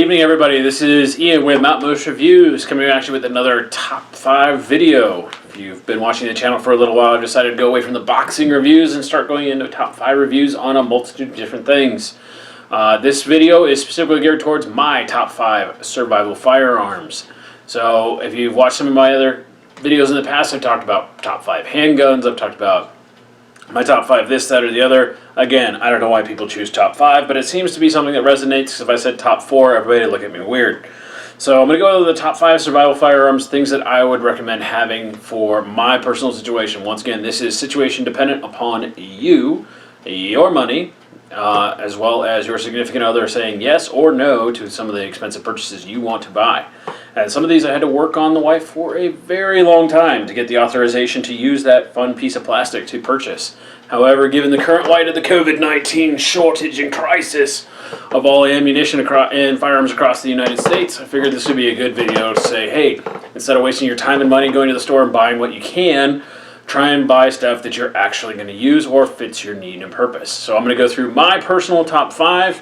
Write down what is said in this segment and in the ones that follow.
evening, everybody. This is Ian with Mount Most Reviews, coming at you with another top 5 video. If you've been watching the channel for a little while, I've decided to go away from the boxing reviews and start going into top 5 reviews on a multitude of different things. This video is specifically geared towards my top 5 survival firearms. So if you've watched some of my other videos in the past, I've talked about top 5 handguns, I've talked about my top 5 this, that, or the other. Again, I don't know why people choose top 5, but it seems to be something that resonates, because if I said top 4, everybody would look at me weird. So I'm going to go to the top 5 survival firearms, things that I would recommend having for my personal situation. Once again, this is situation dependent upon you, your money, as well as your significant other saying yes or no to some of the expensive purchases you want to buy. And some of these I had to work on the wife for a very long time to get the authorization to use that fun piece of plastic to purchase. However, given the current light of the COVID-19 shortage and crisis of all ammunition and firearms across the United States, I figured this would be a good video to say, hey, instead of wasting your time and money going to the store and buying what you can, try and buy stuff that you're actually going to use or fits your need and purpose. So I'm going to go through my personal top 5,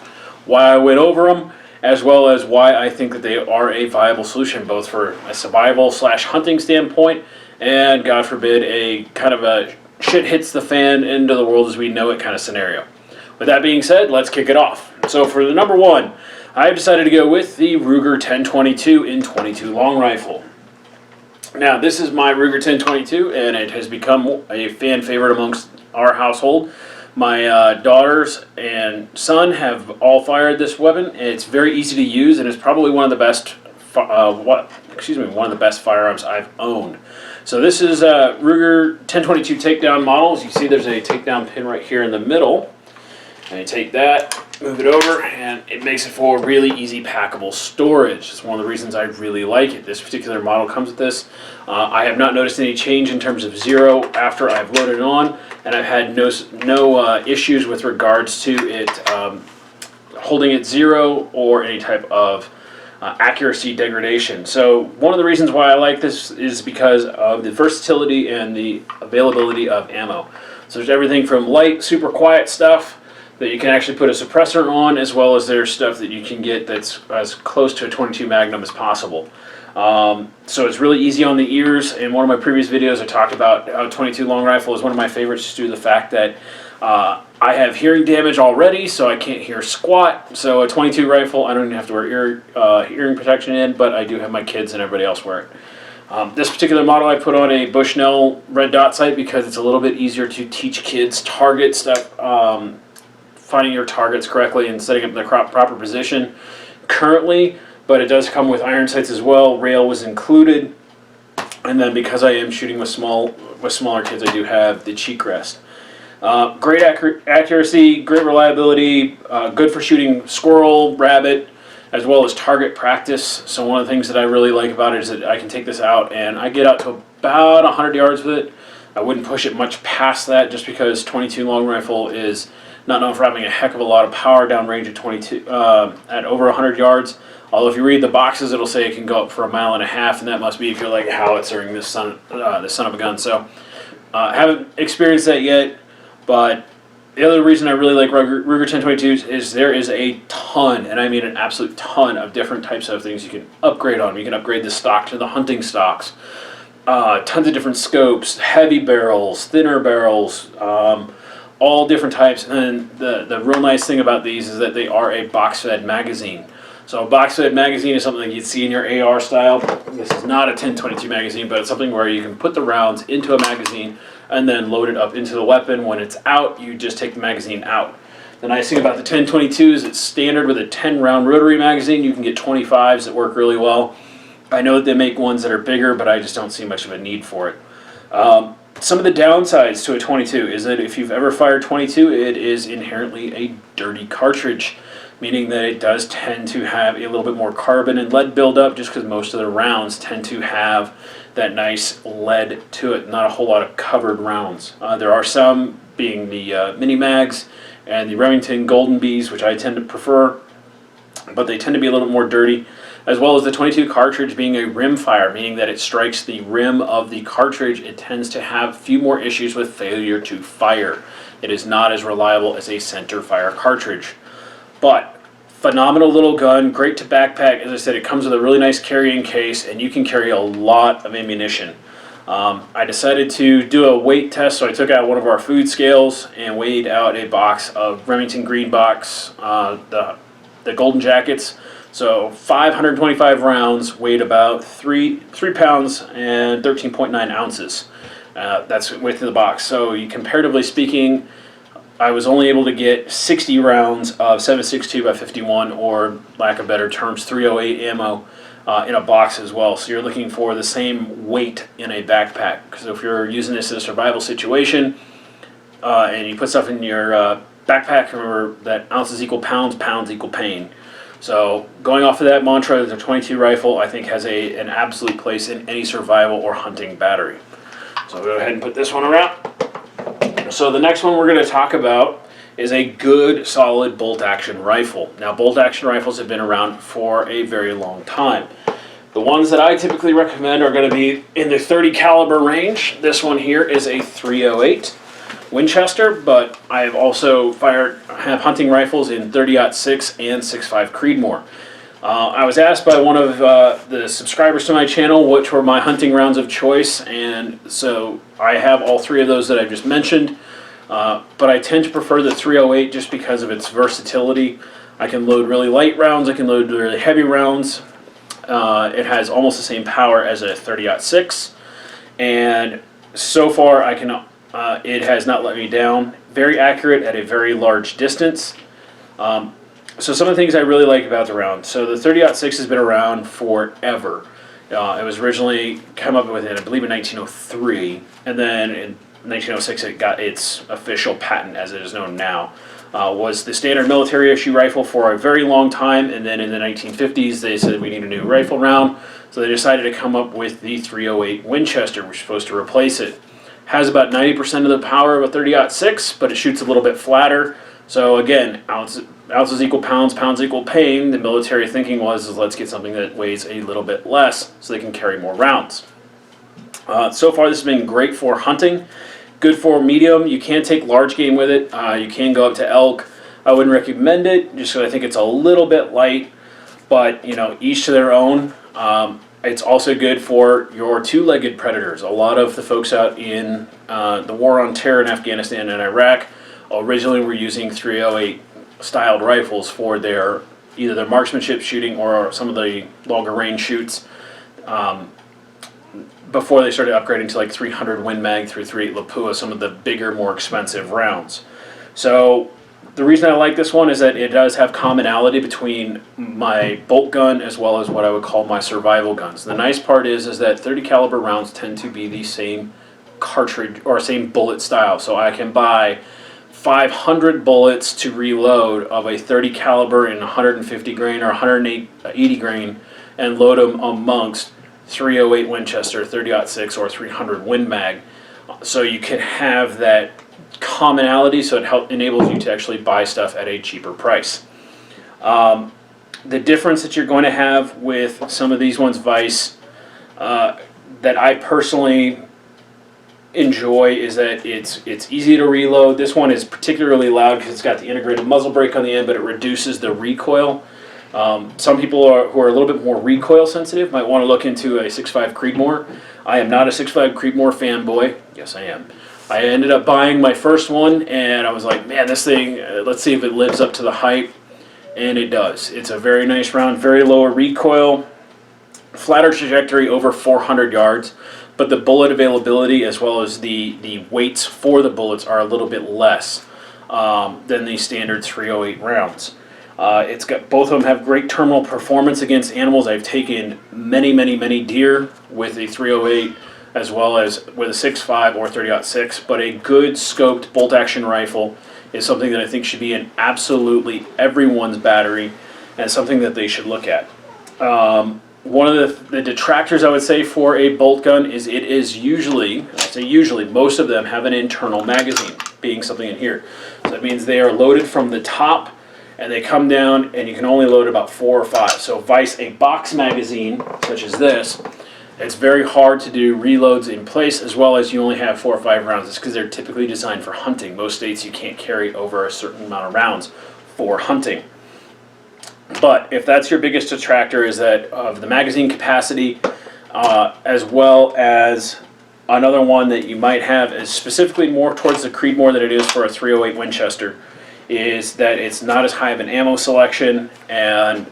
why I went over them, as well as why I think that they are a viable solution, both for a survival/hunting standpoint and, God forbid, a kind of a shit hits the fan into the world as we know it kind of scenario. With that being said, let's kick it off. So for the number 1, I've decided to go with the Ruger 1022 in .22 long rifle. Now, this is my Ruger 1022, and it has become a fan favorite amongst our household. My daughters and son have all fired this weapon. It's very easy to use, and it's probably one of the best one of the best firearms I've owned. So this is a Ruger 1022 takedown model. As you see, there's a takedown pin right here in the middle. And you take that, move it over, and it makes it for really easy packable storage. It's one of the reasons I really like it. This particular model comes with this. I have not noticed any change in terms of zero after I've loaded it on, and I've had no issues with regards to it holding at zero or any type of accuracy degradation. So one of the reasons why I like this is because of the versatility and the availability of ammo. So there's everything from light, super quiet stuff that you can actually put a suppressor on, as well as there's stuff that you can get that's as close to a .22 Magnum as possible. So it's really easy on the ears. In one of my previous videos I talked about how .22 long rifle is one of my favorites just due to the fact that I have hearing damage already, so I can't hear squat. So a .22 rifle, I don't even have to wear hearing protection in, but I do have my kids and everybody else wear it. This particular model I put on a Bushnell red dot sight because it's a little bit easier to teach kids target stuff, finding your targets correctly and setting up the proper position currently, but it does come with iron sights as well. Rail was included, and then because I am shooting with smaller kids, I do have the cheek rest. Great accuracy, great reliability, good for shooting squirrel, rabbit, as well as target practice. So one of the things that I really like about it is that I can take this out and I get out to about 100 yards with it. I wouldn't push it much past that just because .22 long rifle is not known for having a heck of a lot of power downrange at 22 at over 100 yards. Although if you read the boxes, it'll say it can go up for 1.5 miles, and that must be if you're like howitzering this son of a gun. So haven't experienced that yet, but the other reason I really like Ruger 1022s is there is a ton, and I mean an absolute ton, of different types of things you can upgrade on. You can upgrade the stock to the hunting stocks. Tons of different scopes, heavy barrels, thinner barrels, all different types. And the real nice thing about these is that they are a box-fed magazine. So a box-fed magazine is something you'd see in your AR style. This is not a 1022 magazine, but it's something where you can put the rounds into a magazine and then load it up into the weapon. When it's out, you just take the magazine out. The nice thing about the 1022 is it's standard with a 10-round rotary magazine. You can get 25s that work really well. I know that they make ones that are bigger, but I just don't see much of a need for it. Some of the downsides to a .22 is that if you've ever fired .22, it is inherently a dirty cartridge, meaning that it does tend to have a little bit more carbon and lead buildup just because most of the rounds tend to have that nice lead to it, not a whole lot of covered rounds. There are some, being the mini mags and the Remington Golden Bees, which I tend to prefer, but they tend to be a little bit more dirty, as well as the .22 cartridge being a rim fire, meaning that it strikes the rim of the cartridge. It tends to have a few more issues with failure to fire. It is not as reliable as a center fire cartridge. But Phenomenal little gun, great to backpack. As I said, it comes with a really nice carrying case, and you can carry a lot of ammunition. I decided to do a weight test, so I took out one of our food scales and weighed out a box of Remington Green Box, the Golden Jackets. So 525 rounds, weighed about 3 pounds and 13.9 ounces. That's the weight of the box. So comparatively speaking, I was only able to get 60 rounds of 7.62 by 51, or lack of better terms, 308 ammo in a box as well. So you're looking for the same weight in a backpack. So if you're using this in a survival situation and you put stuff in your backpack, remember that ounces equal pounds, pounds equal pain. So going off of that mantra, the .22 rifle I think has an absolute place in any survival or hunting battery. So I'll go ahead and put this one around. So the next one we're going to talk about is a good, solid bolt-action rifle. Now, bolt-action rifles have been around for a very long time. The ones that I typically recommend are going to be in the 30 caliber range. This one here is a .308 Winchester, but I have also have hunting rifles in 30-06 and 6.5 Creedmoor. I was asked by one of the subscribers to my channel which were my hunting rounds of choice, and so I have all three of those that I just mentioned, but I tend to prefer the .308 just because of its versatility. I can load really light rounds, I can load really heavy rounds. It has almost the same power as a 30-06, and so far it has not let me down. Very accurate at a very large distance. So some of the things I really like about the round. So the 30-06 has been around forever. It was originally come up with, I believe, in 1903, and then in 1906 it got its official patent, as it is known now. Was the standard military issue rifle for a very long time, and then in the 1950s they said we need a new rifle round, so they decided to come up with the .308 Winchester, which is supposed to replace it. Has about 90% of the power of a 30-06, but it shoots a little bit flatter. So again, ounces equal pounds, pounds equal pain. The military thinking was, let's get something that weighs a little bit less so they can carry more rounds. So far this has been great for hunting, good for medium. You can take large game with it. You can go up to elk. I wouldn't recommend it just because I think it's a little bit light, but each to their own. It's also good for your two-legged predators. A lot of the folks out in the war on terror in Afghanistan and Iraq originally were using .308 styled rifles for either their marksmanship shooting or some of the longer range shoots before they started upgrading to like 300 Win Mag through .308 Lapua, some of the bigger, more expensive rounds. So the reason I like this one is that it does have commonality between my bolt gun as well as what I would call my survival guns. The nice part is that 30 caliber rounds tend to be the same cartridge or same bullet style, so I can buy 500 bullets to reload of a 30 caliber in 150 grain or 180 grain and load them amongst .308 Winchester, 30-06, or 300 Win Mag. So you can have that commonality, so it enables you to actually buy stuff at a cheaper price. The difference that you're going to have with some of these ones, Vice, that I personally enjoy is that it's easy to reload. This one is particularly loud because it's got the integrated muzzle brake on the end, but it reduces the recoil. Some people who are a little bit more recoil sensitive might want to look into a 6.5 Creedmoor. I am not a 6.5 Creedmoor fanboy. Yes, I am. I ended up buying my first one, and I was like, man, this thing, let's see if it lives up to the hype. And it does. It's a very nice round, very low recoil, flatter trajectory over 400 yards. But the bullet availability as well as the weights for the bullets are a little bit less than the standard .308 rounds. It's got, both of them have great terminal performance against animals. I've taken many deer with a .308 as well as with a 6.5 or 30-06, but a good scoped bolt action rifle is something that I think should be in absolutely everyone's battery and something that they should look at. One of the detractors I would say for a bolt gun is it is usually, I say usually, most of them have an internal magazine, being something in here. So that means they are loaded from the top and they come down and you can only load about 4 or 5. So Vice, a box magazine such as this, it's very hard to do reloads in place, as well as you only have 4 or 5 rounds. It's because they're typically designed for hunting. Most states you can't carry over a certain amount of rounds for hunting. But if that's your biggest detractor, is that of the magazine capacity, as well as another one that you might have is specifically more towards the Creedmoor than it is for a 308 Winchester, is that it's not as high of an ammo selection and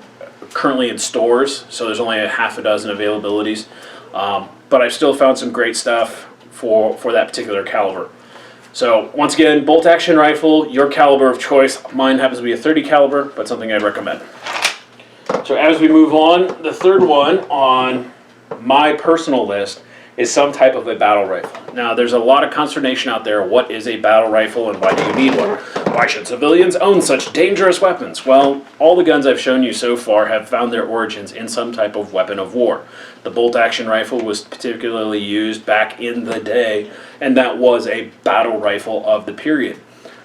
currently in stores, so there's only a half a dozen availabilities. But I've still found some great stuff for that particular caliber. So once again, bolt action rifle, your caliber of choice. Mine happens to be a 30 caliber, but something I'd recommend. So as we move on, the third one on my personal list is some type of a battle rifle. Now, there's a lot of consternation out there. What is a battle rifle and why do you need one? Why should civilians own such dangerous weapons? Well, all the guns I've shown you so far have found their origins in some type of weapon of war. The bolt-action rifle was particularly used back in the day, and that was a battle rifle of the period.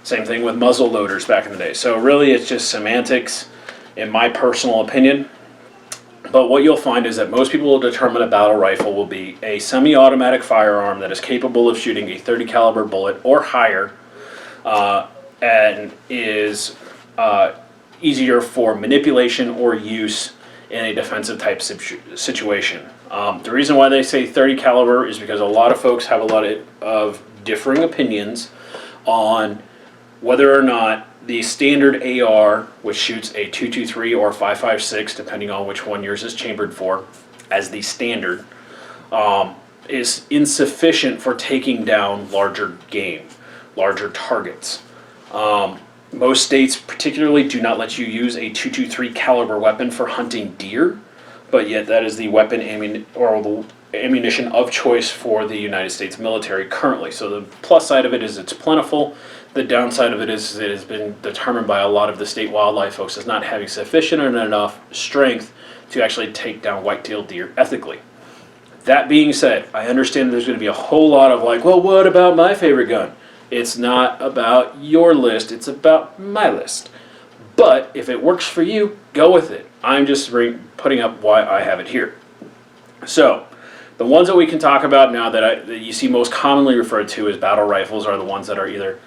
Same thing with muzzle loaders back in the day. So really, it's just semantics, in my personal opinion. But what you'll find is that most people will determine a battle rifle will be a semi-automatic firearm that is capable of shooting a 30 caliber bullet or higher, and is easier for manipulation or use in a defensive type situation. The reason why they say 30 caliber is because a lot of folks have a lot of differing opinions on whether or not the standard AR, which shoots a 223 or 5.56, depending on which one yours is chambered for, as the standard, is insufficient for taking down larger game, larger targets. Most states particularly do not let you use a 223 caliber weapon for hunting deer, but yet that is the weapon or the ammunition of choice for the United States military currently. So the plus side of it is it's plentiful. The downside of it is it has been determined by a lot of the state wildlife folks as not having sufficient and enough strength to actually take down white-tailed deer ethically. That being said, I understand there's going to be a whole lot of like, well, what about my favorite gun? It's not about your list, it's about my list. But if it works for you, go with it. I'm just putting up why I have it here. So, the ones that we can talk about now that you see most commonly referred to as battle rifles are the ones that are either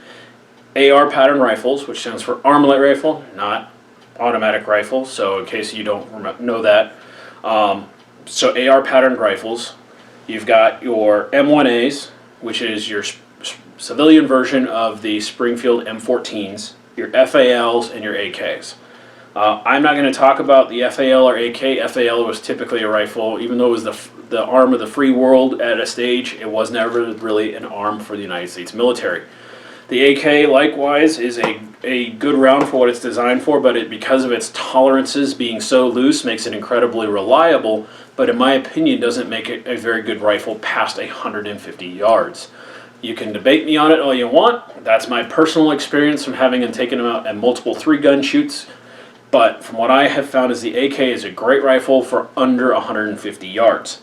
AR pattern rifles, which stands for armalite rifle, not automatic rifle, so in case you don't know that. So AR pattern rifles, you've got your M1As, which is your civilian version of the Springfield M14s, your FALs, and your AKs. I'm not going to talk about the FAL or AK. FAL was typically a rifle, even though it was the arm of the free world at a stage, it was never really an arm for the United States military. The AK, likewise, is a good round for what it's designed for, but because of its tolerances being so loose, makes it incredibly reliable, but in my opinion, doesn't make it a very good rifle past 150 yards. You can debate me on it all you want. That's my personal experience from having taken them out at multiple 3-gun shoots, but from what I have found is the AK is a great rifle for under 150 yards.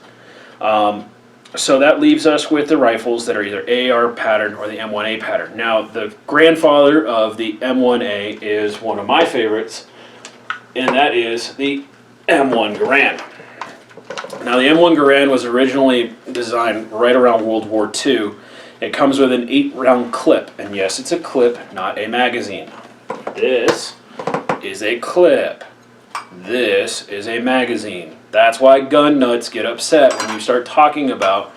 So that leaves us with the rifles that are either AR pattern or the M1A pattern. Now, the grandfather of the M1A is one of my favorites, and that is the M1 Garand. Now, the M1 Garand was originally designed right around World War II. It comes with an 8-round clip, and yes, it's a clip, not a magazine. This is a clip. This is a magazine. That's why gun nuts get upset when you start talking about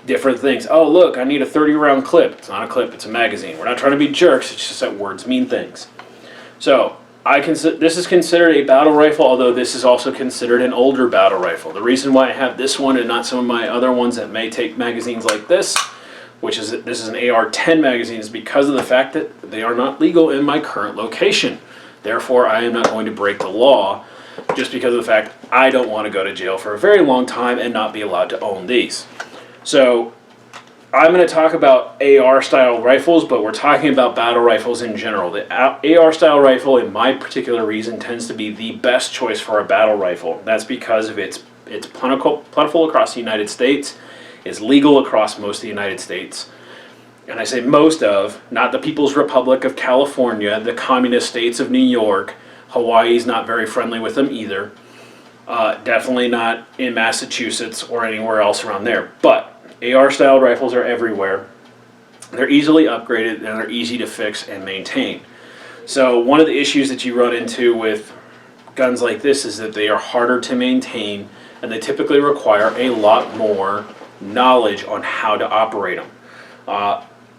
different things. Oh, look, I need a 30-round clip. It's not a clip, it's a magazine. We're not trying to be jerks, it's just that words mean things. So, this is considered a battle rifle, although this is also considered an older battle rifle. The reason why I have this one and not some of my other ones that may take magazines like this, this is an AR-10 magazine, is because of the fact that they are not legal in my current location. Therefore, I am not going to break the law just because of the fact I don't want to go to jail for a very long time and not be allowed to own these. So I'm going to talk about AR style rifles, but we're talking about battle rifles in general. The AR style rifle, in my particular reason, tends to be the best choice for a battle rifle. That's because of it's plentiful across the United States, is legal across most of the United States. And I say most of, not the People's Republic of California, the communist states of New York. Hawaii's not very friendly with them either. Definitely not in Massachusetts or anywhere else around there. But AR-style rifles are everywhere. They're easily upgraded and they're easy to fix and maintain. So one of the issues that you run into with guns like this is that they are harder to maintain, and they typically require a lot more knowledge on how to operate them.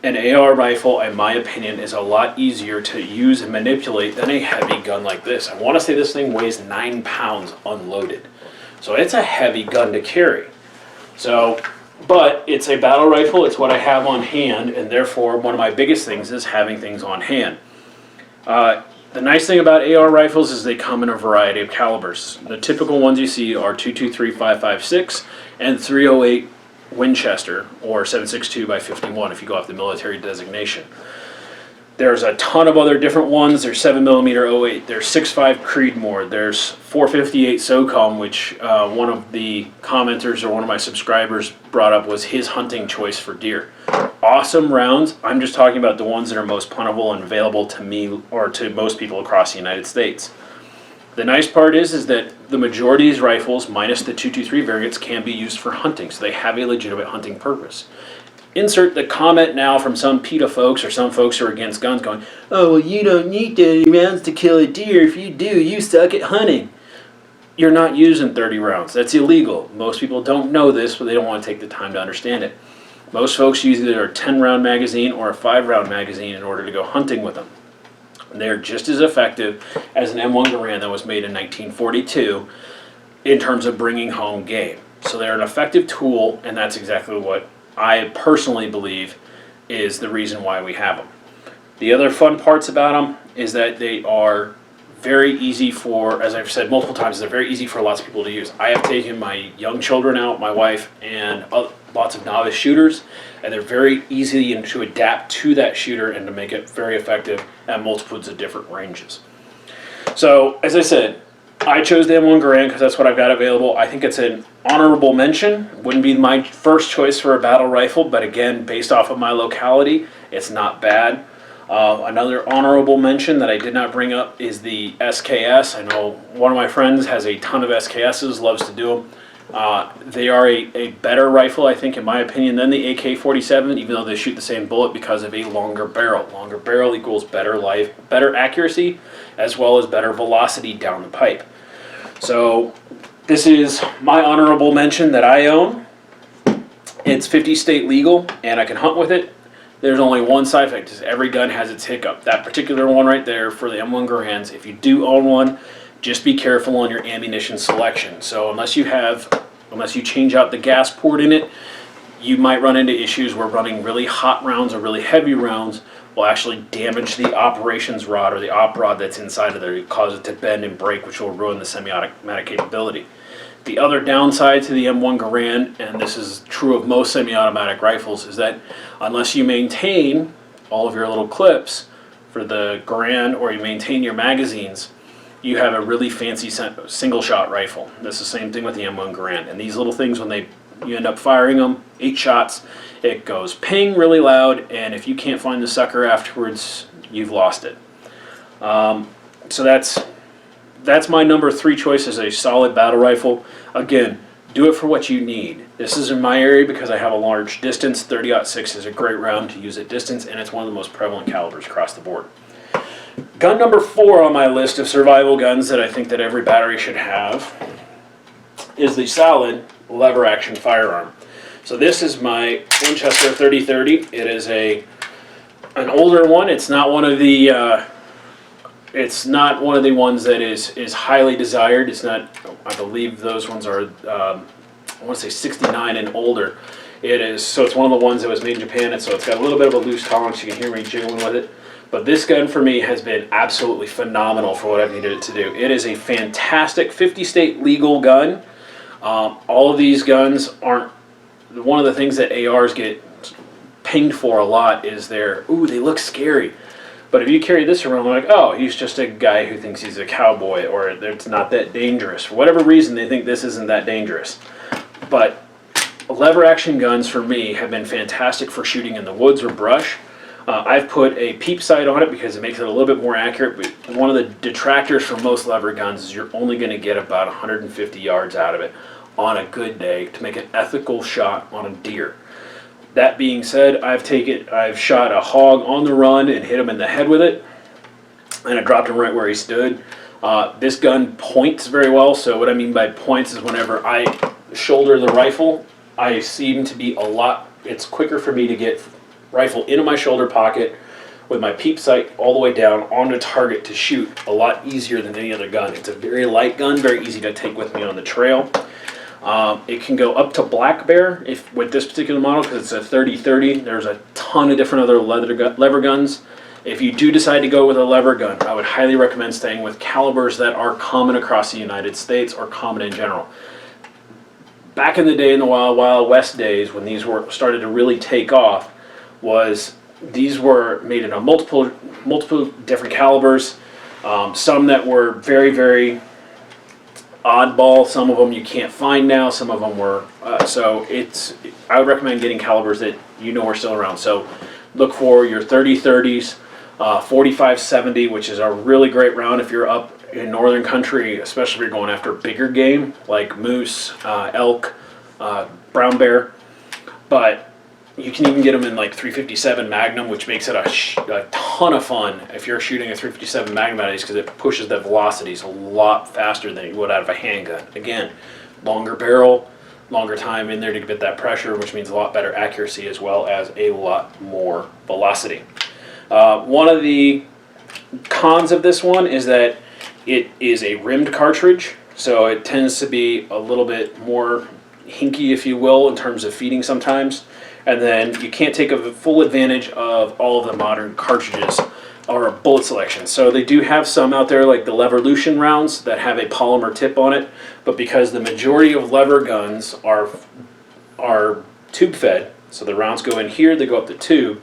An AR rifle, in my opinion, is a lot easier to use and manipulate than a heavy gun like this. I want to say this thing weighs 9 pounds unloaded. So it's a heavy gun to carry. So, but it's a battle rifle, it's what I have on hand, and therefore one of my biggest things is having things on hand. The nice thing about AR rifles is they come in a variety of calibers. The typical ones you see are 223 5.56 and 308 Winchester, or 7.62 by 51 if you go off the military designation. There's a ton of other different ones. There's 7mm 08, there's 6.5 Creedmoor, there's 458 SOCOM, which one of the commenters or one of my subscribers brought up was his hunting choice for deer. Awesome rounds. I'm just talking about the ones that are most plentiful and available to me or to most people across the United States. The nice part is that the majority of these rifles, minus the 223 variants, can be used for hunting, so they have a legitimate hunting purpose. Insert the comment now from some PETA folks or some folks who are against guns going, oh, well, you don't need 30 rounds to kill a deer. If you do, you suck at hunting. You're not using 30 rounds. That's illegal. Most people don't know this, but they don't want to take the time to understand it. Most folks use either a 10-round magazine or a 5-round magazine in order to go hunting with them. They're just as effective as an M1 Garand that was made in 1942 in terms of bringing home game. So they're an effective tool, and that's exactly what I personally believe is the reason why we have them. The other fun parts about them is that they are very easy for, as I've said multiple times, they're very easy for lots of people to use. I have taken my young children out, my wife, and lots of novice shooters, and they're very easy to adapt to that shooter and to make it very effective at multitudes of different ranges. So, as I said, I chose the M1 Garand because that's what I've got available. I think it's an honorable mention. Wouldn't be my first choice for a battle rifle, but again, based off of my locality, it's not bad. Another honorable mention that I did not bring up is the SKS. I know one of my friends has a ton of SKSs, loves to do them. They are a better rifle, I think, in my opinion, than the AK-47, even though they shoot the same bullet because of a longer barrel. Longer barrel equals better life, better accuracy, as well as better velocity down the pipe. So this is my honorable mention that I own. It's 50 state legal, and I can hunt with it. There's only one side effect, is every gun has its hiccup. That particular one right there for the M1 Garands, if you do own one, just be careful on your ammunition selection. So unless you change out the gas port in it, you might run into issues where running really hot rounds or really heavy rounds will actually damage the operations rod or the op rod that's inside of there. You cause it to bend and break, which will ruin the semi-automatic capability. The other downside to the M1 Garand, and this is true of most semi-automatic rifles, is that unless you maintain all of your little clips for the Garand or you maintain your magazines, you have a really fancy single-shot rifle. That's the same thing with the M1 Garand. And these little things, when you end up firing them, 8 shots, it goes ping really loud, and if you can't find the sucker afterwards, you've lost it. So that's my number 3 choice, is a solid battle rifle. Again, do it for what you need. This is in my area because I have a large distance. 30-06 is a great round to use at distance, and it's one of the most prevalent calibers across the board. Gun number 4 on my list of survival guns that I think that every battery should have is the solid lever action firearm. So this is my Winchester 30-30. It is an older one. It's not one of the ones that is highly desired. It's not. I believe those ones are. I want to say 69 and older. It is. So it's one of the ones that was made in Japan, and so it's got a little bit of a loose tolerance. You can hear me jiggling with it. But this gun for me has been absolutely phenomenal for what I've needed it to do. It is a fantastic 50-state legal gun. All of these guns aren't. One of the things that ARs get pinged for a lot is they look scary. But if you carry this around, they're like, oh, he's just a guy who thinks he's a cowboy, or it's not that dangerous. For whatever reason, they think this isn't that dangerous. But lever action guns for me have been fantastic for shooting in the woods or brush. I've put a peep sight on it because it makes it a little bit more accurate, but one of the detractors for most lever guns is you're only going to get about 150 yards out of it on a good day to make an ethical shot on a deer. That being said, I've shot a hog on the run and hit him in the head with it, and I dropped him right where he stood. This gun points very well, so what I mean by points is whenever I shoulder the rifle, I seem to be it's quicker for me to get rifle into my shoulder pocket with my peep sight all the way down onto target to shoot a lot easier than any other gun. It's a very light gun, very easy to take with me on the trail. It can go up to black bear with this particular model because it's a 30-30. There's a ton of different other lever guns. If you do decide to go with a lever gun, I would highly recommend staying with calibers that are common across the United States or common in general. Back in the day, in the Wild West days, when these started to really take off, these were made in multiple different calibers. Some that were very, very oddball. Some of them you can't find now. Some of them were. I would recommend getting calibers that you know are still around. So look for your 30-30s. 45-70, which is a really great round if you're up in northern country, especially if you're going after bigger game like moose, elk, brown bear. But you can even get them in like 357 Magnum, which makes it a ton of fun if you're shooting a 357 Magnum at these, because it pushes the velocities a lot faster than you would out of a handgun. Again, longer barrel, longer time in there to get that pressure, which means a lot better accuracy as well as a lot more velocity. One of the cons of this one is that it is a rimmed cartridge, so it tends to be a little bit more hinky, if you will, in terms of feeding sometimes. And then you can't take a full advantage of all of the modern cartridges or bullet selections. So they do have some out there like the Leverlution rounds that have a polymer tip on it, but because the majority of lever guns are tube fed, so the rounds go in here, they go up the tube.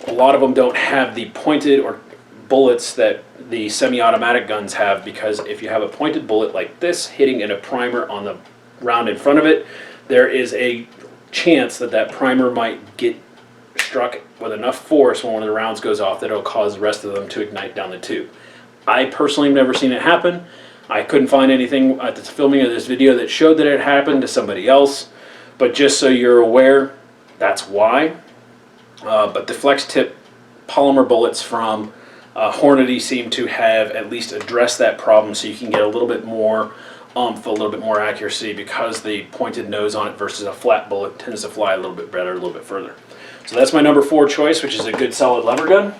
A lot of them don't have the pointed or bullets that the semi-automatic guns have, because if you have a pointed bullet like this hitting in a primer on the round in front of it, there is a chance that primer might get struck with enough force when one of the rounds goes off that it'll cause the rest of them to ignite down the tube. I personally have never seen it happen. I couldn't find anything at the filming of this video that showed that it happened to somebody else, but just so you're aware, that's why. But the flex tip polymer bullets from Hornady seem to have at least addressed that problem, so you can get a little bit more oomph, a little bit more accuracy, because the pointed nose on it versus a flat bullet tends to fly a little bit better, a little bit further. So that's my number 4 choice, which is a good solid lever gun.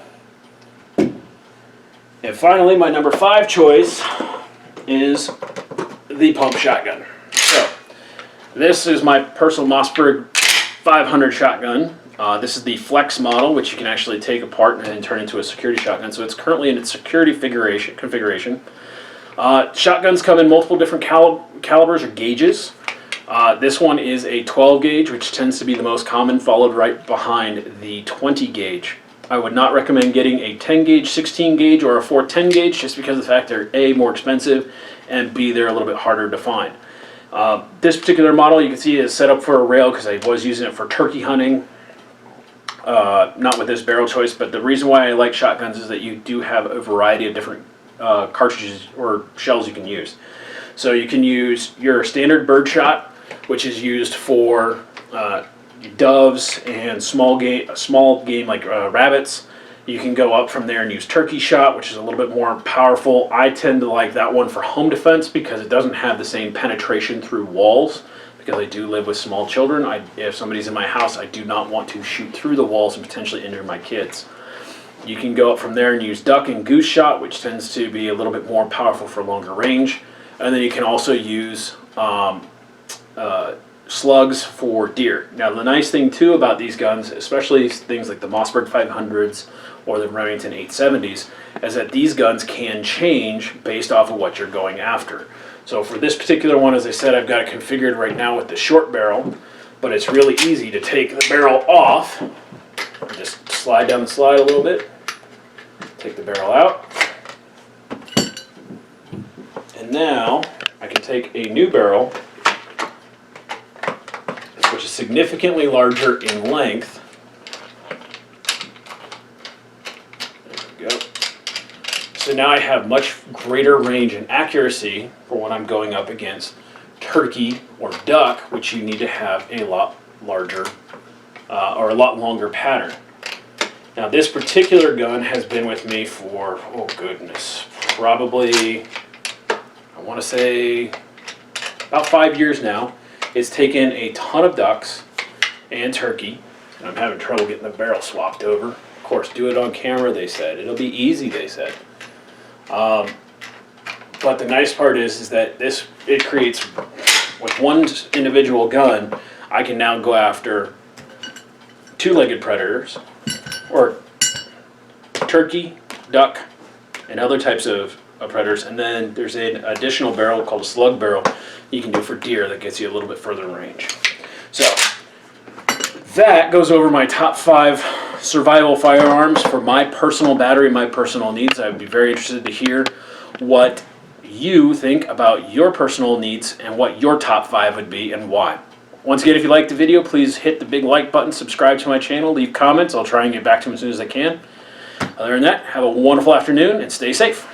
And finally, my number 5 choice is the pump shotgun. So this is my personal Mossberg 500 shotgun. This is the Flex model, which you can actually take apart and then turn into a security shotgun. So it's currently in its security configuration. Shotguns come in multiple different calibers or gauges. This one is a 12 gauge, which tends to be the most common, followed right behind the 20 gauge. I would not recommend getting a 10 gauge, 16 gauge, or a 410 gauge, just because of the fact they're A, more expensive, and B, they're a little bit harder to find. This particular model, you can see, is set up for a rail because I was using it for turkey hunting. Not with this barrel choice, but the reason why I like shotguns is that you do have a variety of different cartridges or shells you can use. So you can use your standard birdshot, which is used for doves and small game like rabbits. You can go up from there and use turkey shot, which is a little bit more powerful. I tend to like that one for home defense because it doesn't have the same penetration through walls, because I do live with small children. If somebody's in my house, I do not want to shoot through the walls and potentially injure my kids. You can go up from there and use duck and goose shot, which tends to be a little bit more powerful for longer range. And then you can also use slugs for deer. Now the nice thing too about these guns, especially things like the Mossberg 500s or the Remington 870s, is that these guns can change based off of what you're going after. So for this particular one, as I said, I've got it configured right now with the short barrel, but it's really easy to take the barrel off. Just slide down the slide a little bit, take the barrel out, and now I can take a new barrel, which is significantly larger in length. There we go. So now I have much greater range and accuracy for when I'm going up against turkey or duck, which you need to have a lot larger or a lot longer pattern. Now this particular gun has been with me for, oh goodness, probably want to say about 5 years now. It's taken a ton of ducks and turkey, and I'm having trouble getting the barrel swapped over. Of course, do it on camera, they said. It'll be easy, they said. But the nice part is that it creates, with one individual gun, I can now go after two-legged predators, or turkey, duck, and other types of predators. And then there's an additional barrel called a slug barrel you can do for deer that gets you a little bit further in range. So that goes over my top 5 survival firearms for my personal battery, my personal needs. I would be very interested to hear what you think about your personal needs and what your top 5 would be and why. Once again, if you liked the video, please hit the big like button, subscribe to my channel, leave comments. I'll try and get back to them as soon as I can. Other than that, have a wonderful afternoon and stay safe.